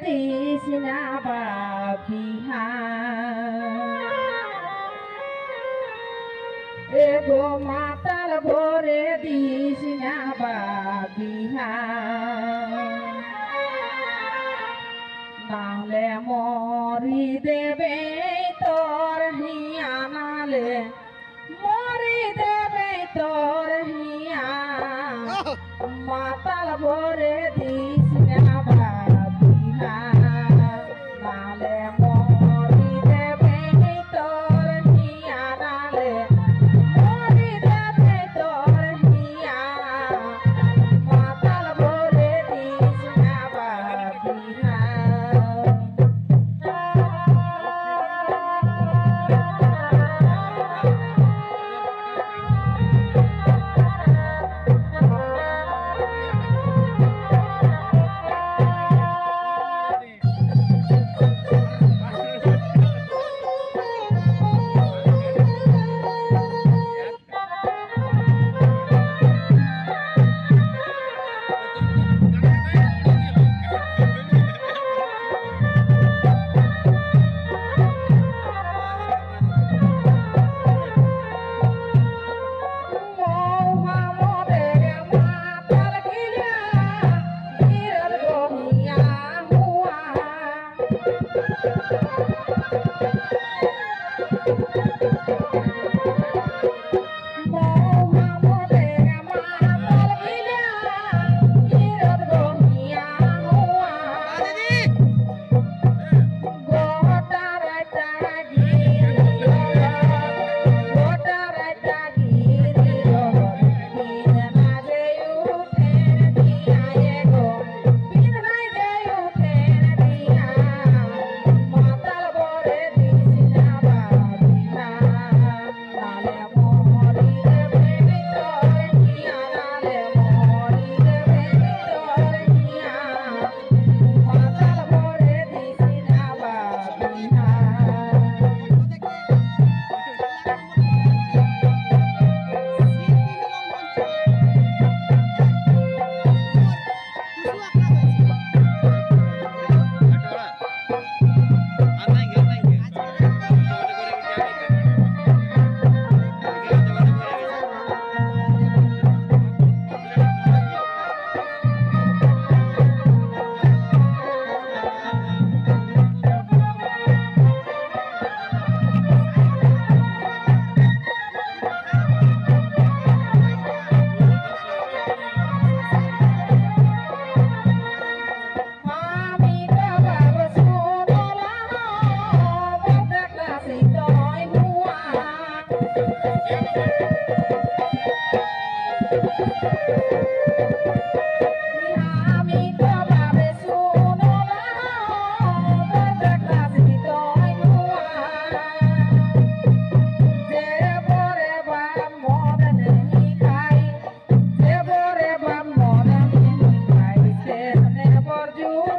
this না বাবিহান এগো মাতাল ভরে দিস না বাবিহান নাহলে মরি দেবে তোর হিয়া নালে মরি দেবে তোর হিয়া মাতাল ভরে দিস না বাবিহান নালে মরি দেবে তোর হিয়া নালে মরি দেবে তোর হিয়া মাতাল ভরে দিস না বাবিহান Por you